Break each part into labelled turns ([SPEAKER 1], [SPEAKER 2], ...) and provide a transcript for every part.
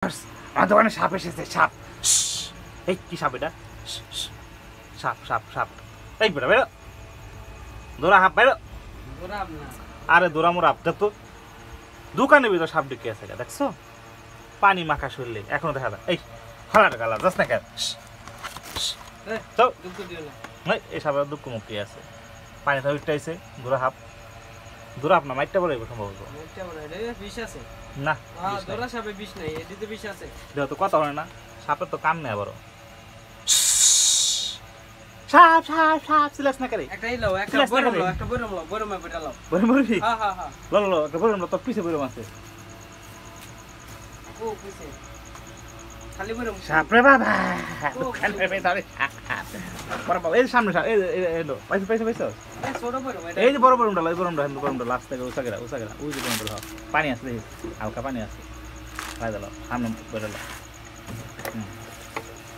[SPEAKER 1] আমার দোকানে সাপ এসেছে, সাপ। এই কি সাপ এটা? সাপ সাপ সাপ। এই বেরো বেরো, দৌড়া হাপ বেরো। আরে দৌড়া মোড়া দেখ তো, দোকানের ভিতর সাপ ঢুকে আছে, দেখছো? পানি মাখা শরীরে এখনো দেখা যায়। এই খালার গালা যাস না কেন? এই সাপের দুঃখ মুক্তি আছে, পানি তো উঠতেছে। দৌড়া হাপ, দৌড়া হাপ না মাইটটা বলে সম্ভবত না, তো কথা হয় না। সাপের তো কান নেই বড়। সাপ সাপ সাপ সিলাস না করে একটা ইলো একটা বরম লো একটা বরম লো বরমে বইটা লাও বরম বরমি হ্যাঁ হ্যাঁ হ্যাঁ লো লো একটা বরম লো তো পিছে বরম আছে ও পিছে খালি বরম সাপ রে বাবা দোকান রে তারে বড় বাবা এই সামনে সাপ এই লো পয়সা পয়সা পয়সা এই ছোট বরম এটা এই যে বড় বরমটা লো বরমটা লাস্ট থেকে উসাগরা ওই যে বরমটা পানি আছে দেখি হালকা পানি আছে খাই দাও সামনে বড় লো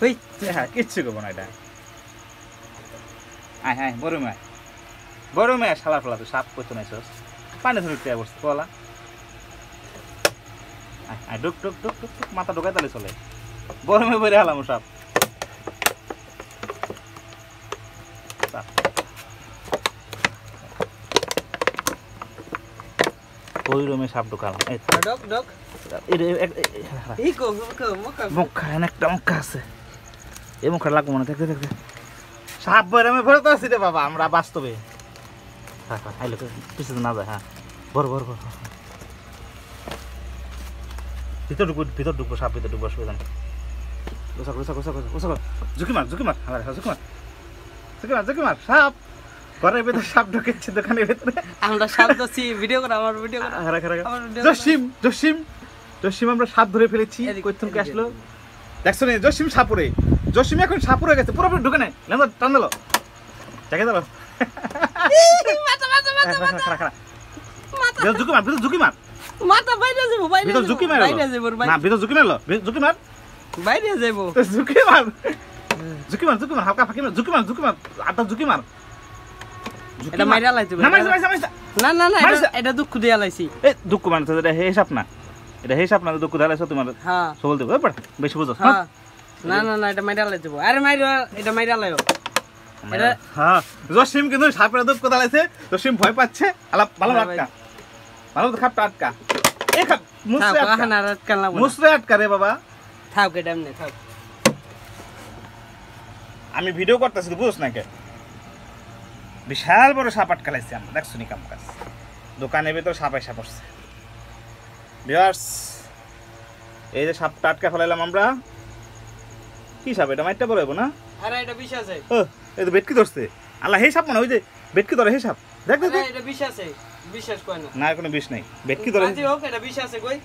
[SPEAKER 1] ওই হ্যাঁ কিচ্ছু করব না এটা আয় হ্যাঁ বড় মেয়ে শালা ফেলা তো সাপ করতে নাই পানি ধরে উঠতে বসছে বলা ডুক ডুক ডুক ডুক মাথা ঢোকায় তাহলে চলে বড় মেয়ে বেড়ে হলাম সাপ ওই রুমে সাপ ঢোকালাম মুখা একটা মুখা আছে এই মুখা লাগবো না দেখতে দেখতে সাপ বরমে ভরে তো আছি রে বাবা আমরা বাস্তবে আইলো পিছনে না যায় হ্যাঁ বড় বড় বড় ভিতর ঢুকবো সাপ ভিতর ঢুকবো অসুবিধা নেই ঝুঁকি মার ঝুঁকি মার সাপ ঘরের ভেতরে সাপ ঢুকেছে দোকানের ভেতরে
[SPEAKER 2] আমরা সাপ ধরছি ভিডিও করা আমার ভিডিও করা
[SPEAKER 1] জসিম আমরা সাপ ধরে ফেলেছি কই থেকে আসলো দেখছো না জসিম এখন সাপুরে গেছে পুরোপুরি ঢুকে নাই টান দিল দেখে দিল ঝুঁকি মার
[SPEAKER 2] মাথা বাইরে যাবো
[SPEAKER 1] ভিতর ঝুঁকি মার না ভিতর ঝুঁকি মারলো ঝুঁকি মার
[SPEAKER 2] বাইরে যাবো
[SPEAKER 1] ঝুঁকি মার হালকা ফাঁকি মার ঝুঁকি মার আটা ঝুঁকি মার
[SPEAKER 2] এটা মাইরা লাইতে না না না এটা দুঃখ দিয়া লাইছি
[SPEAKER 1] এই দুঃখ মানে তো এটা হিসাব না দুঃখ দিয়া লাইছো তোমার
[SPEAKER 2] হ্যাঁ
[SPEAKER 1] সবল দেব বেশি বুঝো
[SPEAKER 2] হ্যাঁ না না না এটা মাইরা লাইতে আরে এটা মাইরা লাইও এটা
[SPEAKER 1] হ্যাঁ জসিম কিন্তু সাপের দুঃখ দিয়া লাইছে জসিম ভয় পাচ্ছে আলা ভালো খাপটা আটকা এই খাপ মুসরে আটকা রে বাবা
[SPEAKER 2] থাক এটা এমনি থাক
[SPEAKER 1] আমি ভিডিও করতেছি তো বুঝছ না কে বিশাল বড় সাপ আটকা লাইছে আমরা দেখছো নি কাম কাজ দোকানের ভিতর সাপ এসে পড়ছে ভিউয়ার্স এই যে সাপটা আটকা ফেলাইলাম আমরা কি সাপ এটা মাইটটা বলবো না
[SPEAKER 2] আরে এটা বিষ আছে
[SPEAKER 1] এই তো বেটকি ধরছে আল্লাহ হে সাপ না ওই যে বেটকি ধরে হে সাপ দেখ
[SPEAKER 2] এটা বিষ আছে বিশ্বাস কই না
[SPEAKER 1] না কোনো বিষ নাই বেটকি ধরে
[SPEAKER 2] আজি হোক এটা বিষ আছে কই